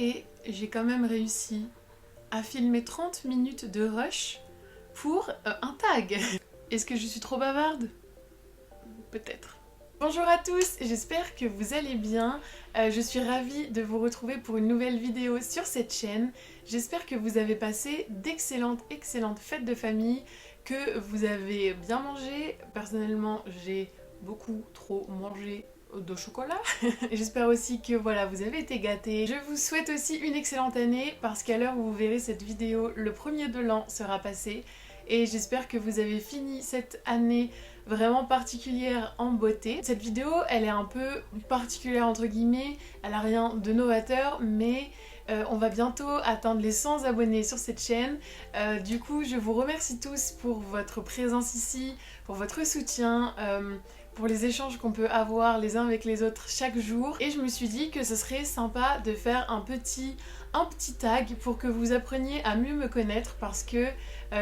Et j'ai quand même réussi à filmer 30 minutes de rush pour un tag. Est-ce que je suis trop bavarde? Peut-être. Bonjour à tous, j'espère que vous allez bien. Je suis ravie de vous retrouver pour une nouvelle vidéo sur cette chaîne. J'espère que vous avez passé d'excellentes fêtes de famille, que vous avez bien mangé. Personnellement, j'ai beaucoup trop mangé de chocolat. Et j'espère aussi que voilà, vous avez été gâtés. Je vous souhaite aussi une excellente année parce qu'à l'heure où vous verrez cette vidéo, le premier de l'an sera passé. Et j'espère que vous avez fini cette année vraiment particulière en beauté. Cette vidéo, elle est un peu particulière entre guillemets, elle a rien de novateur, mais on va bientôt atteindre les 100 abonnés sur cette chaîne. Du coup, je vous remercie tous pour votre présence ici, pour votre soutien, pour les échanges qu'on peut avoir les uns avec les autres chaque jour. Et je me suis dit que ce serait sympa de faire un petit tag pour que vous appreniez à mieux me connaître parce que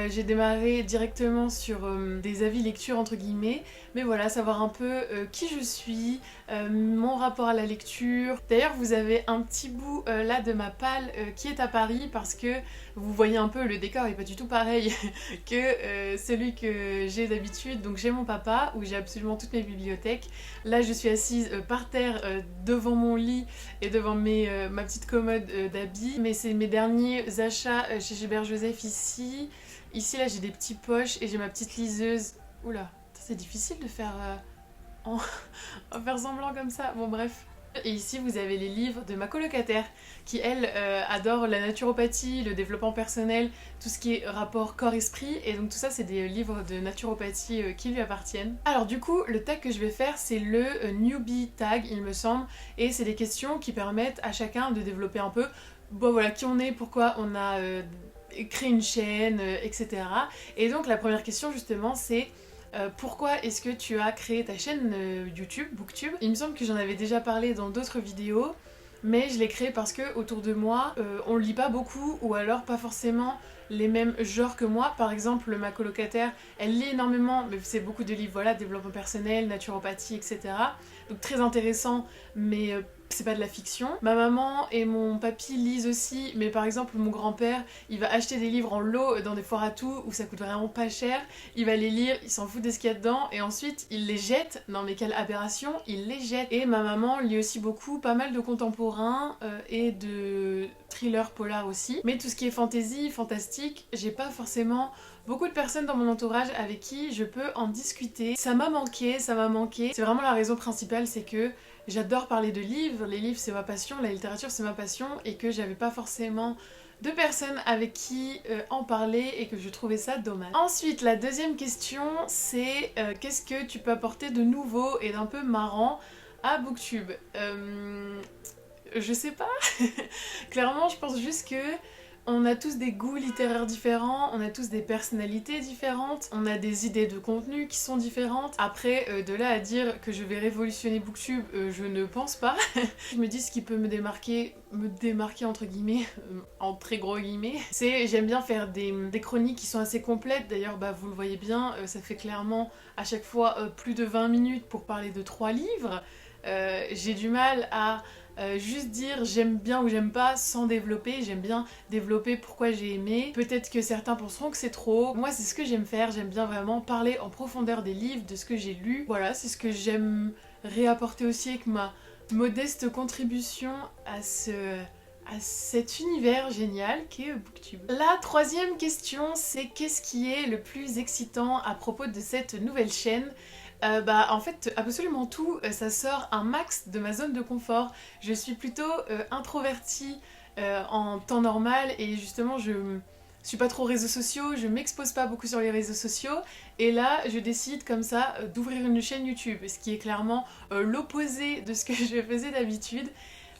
j'ai démarré directement sur des avis lecture entre guillemets, mais voilà, savoir un peu qui je suis, mon rapport à la lecture. D'ailleurs vous avez un petit bout là de ma palle qui est à Paris parce que vous voyez un peu le décor est pas du tout pareil que celui que j'ai d'habitude. Donc j'ai mon papa où j'ai absolument toutes mes bibliothèques. Là je suis assise par terre devant mon lit et devant ma petite commode d'habits, mais c'est mes derniers achats chez Gilbert Joseph ici. Ici là j'ai des petits poches et j'ai ma petite liseuse. Oula, c'est difficile de faire en faire semblant comme ça. Bon bref. Et ici vous avez les livres de ma colocataire qui elle adore la naturopathie, le développement personnel, tout ce qui est rapport corps-esprit, et donc tout ça c'est des livres de naturopathie qui lui appartiennent. Alors du coup le tag que je vais faire c'est le newbie tag il me semble, et c'est des questions qui permettent à chacun de développer un peu bon voilà qui on est, pourquoi on a créé une chaîne, etc. Et donc la première question justement c'est pourquoi est-ce que tu as créé ta chaîne YouTube, Booktube? Il me semble que j'en avais déjà parlé dans d'autres vidéos, mais je l'ai créée parce que autour de moi, on lit pas beaucoup, ou alors pas forcément les mêmes genres que moi. Par exemple, ma colocataire, elle lit énormément, mais c'est beaucoup de livres, voilà, développement personnel, naturopathie, etc. Donc très intéressant, mais c'est pas de la fiction. Ma maman et mon papy lisent aussi, mais par exemple mon grand-père, il va acheter des livres en lot dans des foires à tout où ça coûte vraiment pas cher, il va les lire, il s'en fout de ce qu'il y a dedans et ensuite il les jette. Non mais quelle aberration, il les jette. Et ma maman lit aussi beaucoup, pas mal de contemporains et de thrillers polar aussi. Mais tout ce qui est fantasy, fantastique, j'ai pas forcément beaucoup de personnes dans mon entourage avec qui je peux en discuter. Ça m'a manqué, ça m'a manqué. C'est vraiment la raison principale, c'est que j'adore parler de livres, les livres c'est ma passion, la littérature c'est ma passion, et que j'avais pas forcément de personnes avec qui en parler et que je trouvais ça dommage. Ensuite, la deuxième question c'est qu'est-ce que tu peux apporter de nouveau et d'un peu marrant à Booktube? Je sais pas. Clairement, je pense juste que on a tous des goûts littéraires différents, on a tous des personnalités différentes, on a des idées de contenu qui sont différentes. Après, de là à dire que je vais révolutionner Booktube, je ne pense pas. Je me dis ce qui peut me démarquer entre guillemets, en très gros guillemets, c'est j'aime bien faire des chroniques qui sont assez complètes. D'ailleurs, bah, vous le voyez bien, ça fait clairement à chaque fois plus de 20 minutes pour parler de 3 livres. J'ai du mal à juste dire j'aime bien ou j'aime pas sans développer. J'aime bien développer pourquoi j'ai aimé. Peut-être que certains penseront que c'est trop. Moi c'est ce que j'aime faire, j'aime bien vraiment parler en profondeur des livres, de ce que j'ai lu. Voilà, c'est ce que j'aime réapporter aussi avec ma modeste contribution à cet univers génial qu'est Booktube. La troisième question c'est qu'est-ce qui est le plus excitant à propos de cette nouvelle chaîne? Bah en fait absolument tout, ça sort un max de ma zone de confort. Je suis plutôt introvertie en temps normal et justement je suis pas trop réseaux sociaux, je m'expose pas beaucoup sur les réseaux sociaux et là je décide comme ça d'ouvrir une chaîne YouTube, ce qui est clairement l'opposé de ce que je faisais d'habitude,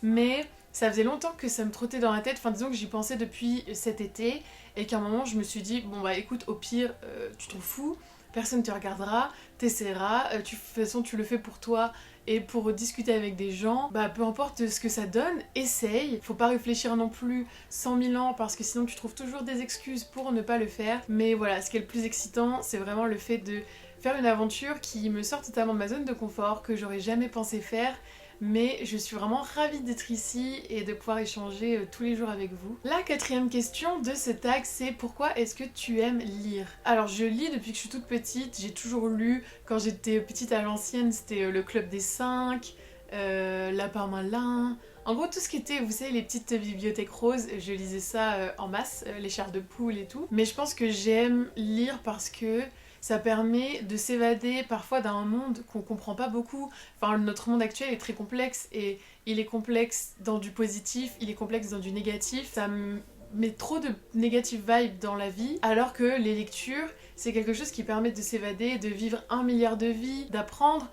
mais ça faisait longtemps que ça me trottait dans la tête, enfin disons que j'y pensais depuis cet été et qu'à un moment je me suis dit bon bah écoute au pire tu t'en fous, personne te regardera, t'essaieras, de toute façon tu le fais pour toi et pour discuter avec des gens, bah peu importe ce que ça donne, essaye. Faut pas réfléchir non plus 100 000 ans parce que sinon tu trouves toujours des excuses pour ne pas le faire. Mais voilà, ce qui est le plus excitant, c'est vraiment le fait de faire une aventure qui me sort totalement de ma zone de confort, que j'aurais jamais pensé faire. mais je suis vraiment ravie d'être ici et de pouvoir échanger tous les jours avec vous. La quatrième question de ce tag, c'est pourquoi est-ce que tu aimes lire? Alors je lis depuis que je suis toute petite, j'ai toujours lu. Quand j'étais petite à l'ancienne, c'était le Club des 5, Lapin Malin. En gros, tout ce qui était, vous savez, les petites bibliothèques roses, je lisais ça en masse, les chairs de poule et tout. Mais je pense que j'aime lire parce que ça permet de s'évader parfois d'un monde qu'on comprend pas beaucoup. Enfin, notre monde actuel est très complexe et il est complexe dans du positif, il est complexe dans du négatif. Ça me met trop de negative vibes dans la vie, alors que les lectures, c'est quelque chose qui permet de s'évader, de vivre 1 milliard de vies, d'apprendre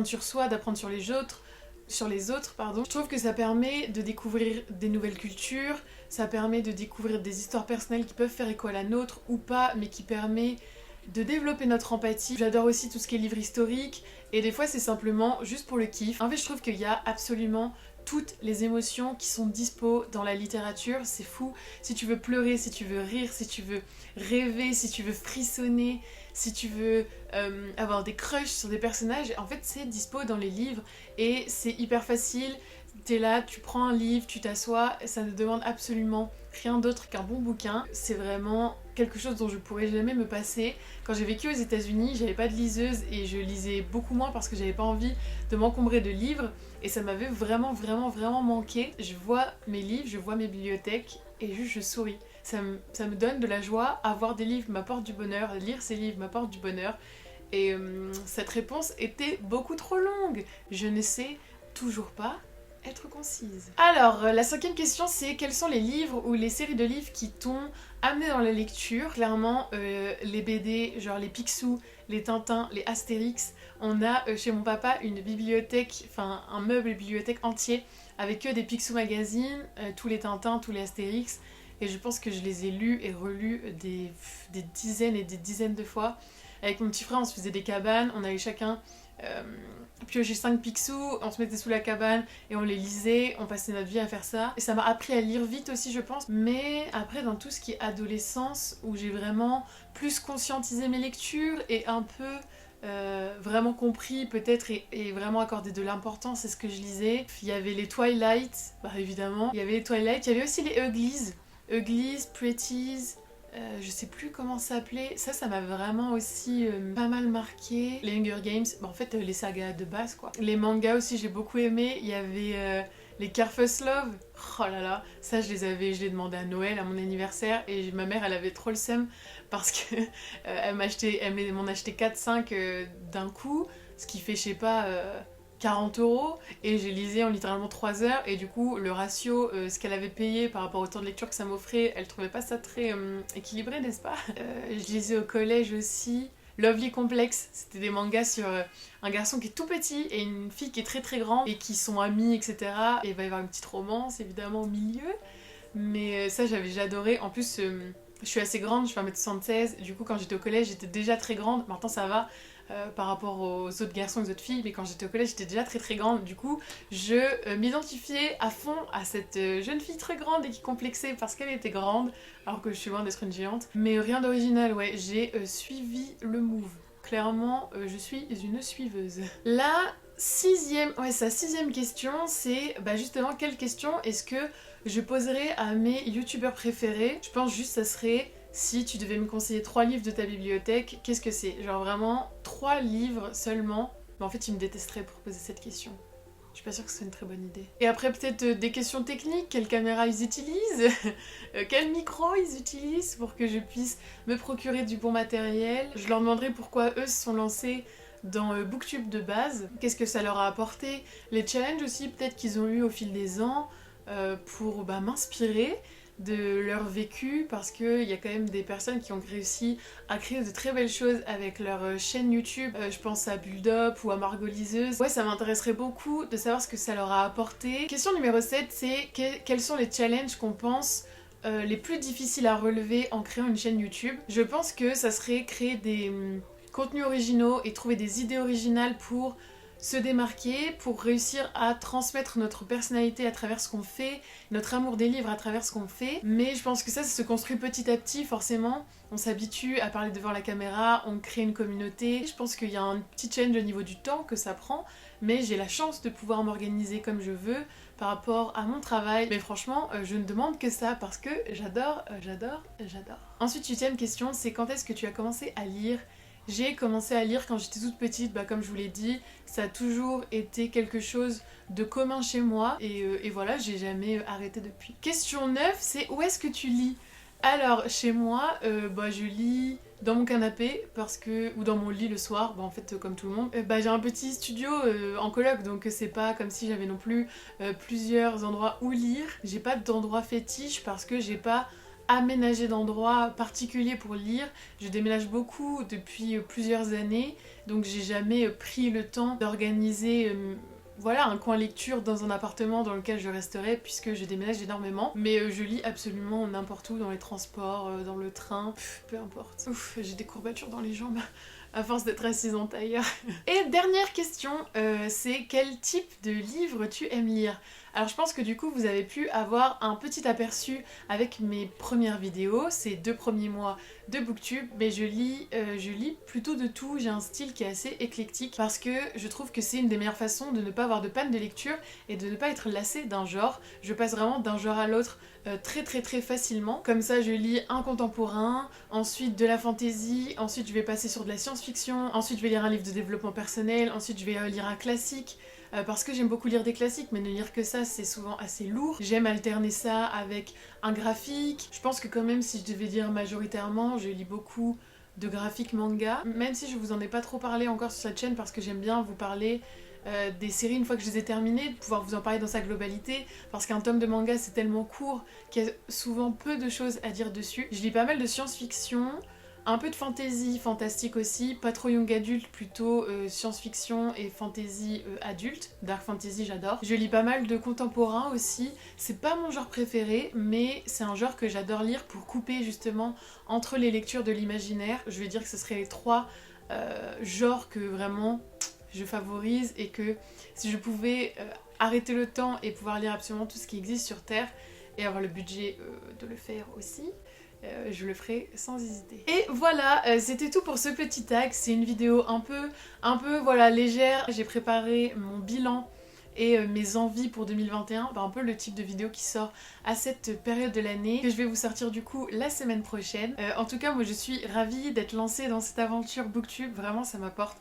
sur soi, d'apprendre sur les autres. Je trouve que ça permet de découvrir des nouvelles cultures, ça permet de découvrir des histoires personnelles qui peuvent faire écho à la nôtre ou pas, mais qui permet de développer notre empathie. J'adore aussi tout ce qui est livre historique, et des fois c'est simplement juste pour le kiff. En fait, je trouve qu'il y a absolument toutes les émotions qui sont dispo dans la littérature, c'est fou. Si tu veux pleurer, si tu veux rire, si tu veux rêver, si tu veux frissonner, si tu veux avoir des crushs sur des personnages, en fait c'est dispo dans les livres et c'est hyper facile. T'es là, tu prends un livre, tu t'assois, ça ne demande absolument rien d'autre qu'un bon bouquin. C'est vraiment quelque chose dont je pourrais jamais me passer. Quand j'ai vécu aux États-Unis, j'avais pas de liseuse et je lisais beaucoup moins parce que j'avais pas envie de m'encombrer de livres et ça m'avait vraiment manqué. Je vois mes livres, je vois mes bibliothèques et juste je souris. Ça me donne de la joie. Avoir des livres m'apporte du bonheur, lire ces livres m'apporte du bonheur. Et cette réponse était beaucoup trop longue. Je ne sais toujours pas être concise. Alors, la cinquième question, c'est quels sont les livres ou les séries de livres qui t'ont amené dans la lecture? Clairement, les BD, genre les Picsou, les Tintins, les Astérix. On a chez mon papa une bibliothèque, enfin un meuble bibliothèque entier avec que des Picsou magazines, tous les Tintins, tous les Astérix. Et je pense que je les ai lus et relus des dizaines et des dizaines de fois. Avec mon petit frère, on se faisait des cabanes, on avait chacun pioché 5 Picsou, on se mettait sous la cabane et on les lisait, on passait notre vie à faire ça. Et ça m'a appris à lire vite aussi, je pense. Mais après, dans tout ce qui est adolescence, où j'ai vraiment plus conscientisé mes lectures et un peu vraiment compris peut-être et vraiment accordé de l'importance à ce que je lisais. Il y avait les Twilight, bah évidemment. Il y avait les Twilight, il y avait aussi les Uglies, Pretties, je sais plus comment ça s'appelait. Ça m'a vraiment aussi pas mal marqué. Les Hunger Games, bah en fait les sagas de base quoi. Les mangas aussi j'ai beaucoup aimé. Il y avait les Carfuss Love. Oh là là, ça je l'ai demandé à Noël, à mon anniversaire, et ma mère elle avait trop le seum parce que elle m'en achetait 4-5 d'un coup, ce qui fait je sais pas 40 € et j'ai lisé en littéralement 3 heures et du coup le ratio, ce qu'elle avait payé par rapport au temps de lecture que ça m'offrait, elle trouvait pas ça très équilibré, n'est-ce pas? Je lisais au collège aussi Lovely Complex, c'était des mangas sur un garçon qui est tout petit et une fille qui est très grande et qui sont amis, etc. Et il va y avoir une petite romance évidemment au milieu, mais ça j'ai adoré. En plus je suis assez grande, je fais 1m76, du coup quand j'étais au collège j'étais déjà très grande, maintenant ça va par rapport aux autres garçons et aux autres filles, mais quand j'étais au collège j'étais déjà très grande, du coup je m'identifiais à fond à cette jeune fille très grande et qui complexait parce qu'elle était grande, alors que je suis loin d'être une géante. Mais rien d'original, ouais, j'ai suivi le move. Clairement, je suis une suiveuse. La sa sixième question, c'est bah justement quelle question est-ce que je poserais à mes youtubeurs préférés? Je pense juste ça serait si tu devais me conseiller 3 livres de ta bibliothèque, qu'est-ce que c'est? Genre vraiment 3 livres seulement. Mais en fait, ils me détesteraient pour poser cette question. Je suis pas sûre que ce soit une très bonne idée. Et après, peut-être des questions techniques. Quelle caméra ils utilisent? Quel micro ils utilisent pour que je puisse me procurer du bon matériel? Je leur demanderai pourquoi eux se sont lancés dans Booktube de base. Qu'est-ce que ça leur a apporté? Les challenges aussi, peut-être qu'ils ont eu au fil des ans pour m'inspirer de leur vécu, parce qu'il y a quand même des personnes qui ont réussi à créer de très belles choses avec leur chaîne YouTube. Je pense à Bulldop ou à Margot Liseuse. Ouais, ça m'intéresserait beaucoup de savoir ce que ça leur a apporté. Question numéro 7, c'est quels sont les challenges qu'on pense les plus difficiles à relever en créant une chaîne YouTube? Je pense que ça serait créer des contenus originaux et trouver des idées originales pour se démarquer, pour réussir à transmettre notre personnalité à travers ce qu'on fait, notre amour des livres à travers ce qu'on fait. Mais je pense que ça se construit petit à petit, forcément. On s'habitue à parler devant la caméra, on crée une communauté. Je pense qu'il y a un petit change au niveau du temps que ça prend, mais j'ai la chance de pouvoir m'organiser comme je veux par rapport à mon travail. Mais franchement, je ne demande que ça parce que j'adore. Ensuite, 8e question, c'est quand est-ce que tu as commencé à lire ? J'ai commencé à lire quand j'étais toute petite, comme je vous l'ai dit, ça a toujours été quelque chose de commun chez moi et voilà, j'ai jamais arrêté depuis. Question 9, c'est où est-ce que tu lis ? Alors, chez moi, je lis dans mon canapé ou dans mon lit le soir, en fait comme tout le monde. J'ai un petit studio en coloc, donc c'est pas comme si j'avais non plus plusieurs endroits où lire. J'ai pas d'endroit fétiche parce que j'ai pas aménager d'endroits particuliers pour lire. Je déménage beaucoup depuis plusieurs années, donc j'ai jamais pris le temps d'organiser un coin lecture dans un appartement dans lequel je resterai puisque je déménage énormément. Mais je lis absolument n'importe où, dans les transports, dans le train, peu importe. Ouf, j'ai des courbatures dans les jambes à force d'être assise en tailleur. Et dernière question, c'est quel type de livre tu aimes lire ? Alors je pense que du coup vous avez pu avoir un petit aperçu avec mes premières vidéos, ces 2 premiers mois de Booktube, mais je lis plutôt de tout, j'ai un style qui est assez éclectique parce que je trouve que c'est une des meilleures façons de ne pas avoir de panne de lecture et de ne pas être lassée d'un genre. Je passe vraiment d'un genre à l'autre très facilement. Comme ça je lis un contemporain, ensuite de la fantasy, ensuite je vais passer sur de la science-fiction, ensuite je vais lire un livre de développement personnel, ensuite je vais lire un classique. Parce que j'aime beaucoup lire des classiques, mais ne lire que ça, c'est souvent assez lourd. J'aime alterner ça avec un graphique. Je pense que quand même, si je devais dire majoritairement, je lis beaucoup de graphiques manga. Même si je vous en ai pas trop parlé encore sur cette chaîne, parce que j'aime bien vous parler des séries une fois que je les ai terminées, de pouvoir vous en parler dans sa globalité, parce qu'un tome de manga c'est tellement court qu'il y a souvent peu de choses à dire dessus. Je lis pas mal de science-fiction, un peu de fantasy, fantastique aussi, pas trop young adulte, plutôt science-fiction et fantasy adulte. Dark fantasy, j'adore. Je lis pas mal de contemporain aussi. C'est pas mon genre préféré, mais c'est un genre que j'adore lire pour couper justement entre les lectures de l'imaginaire. Je vais dire que ce seraient les 3 genres que vraiment je favorise et que si je pouvais arrêter le temps et pouvoir lire absolument tout ce qui existe sur Terre et avoir le budget de le faire aussi, je le ferai sans hésiter. Et voilà, c'était tout pour ce petit tag. C'est une vidéo un peu légère. J'ai préparé mon bilan et mes envies pour 2021, un peu le type de vidéo qui sort à cette période de l'année, que je vais vous sortir du coup la semaine prochaine. En tout cas, moi je suis ravie d'être lancée dans cette aventure Booktube. Vraiment, ça m'apporte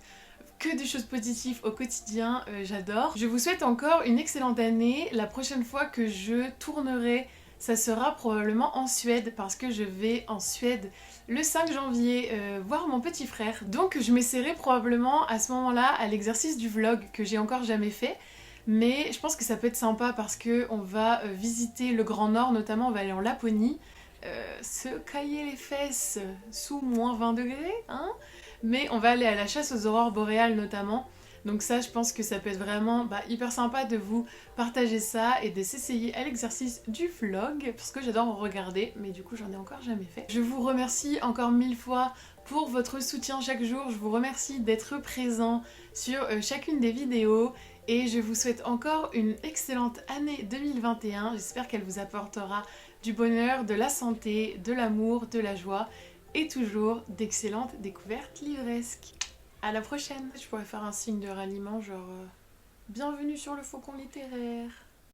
que des choses positives au quotidien, j'adore. Je vous souhaite encore une excellente année. La prochaine fois que je tournerai, ça sera probablement en Suède parce que je vais en Suède le 5 janvier voir mon petit frère. Donc je m'essaierai probablement à ce moment-là à l'exercice du vlog que j'ai encore jamais fait. Mais je pense que ça peut être sympa parce qu'on va visiter le Grand Nord, notamment on va aller en Laponie, se cailler les fesses sous moins 20 degrés, hein. Mais on va aller à la chasse aux aurores boréales notamment. Donc ça, je pense que ça peut être vraiment hyper sympa de vous partager ça et de s'essayer à l'exercice du vlog, parce que j'adore en regarder, mais du coup j'en ai encore jamais fait. Je vous remercie encore 1000 fois pour votre soutien chaque jour, je vous remercie d'être présent sur chacune des vidéos, et je vous souhaite encore une excellente année 2021, j'espère qu'elle vous apportera du bonheur, de la santé, de l'amour, de la joie, et toujours d'excellentes découvertes livresques. À la prochaine. Je pourrais faire un signe de ralliement genre bienvenue sur le Faucon littéraire.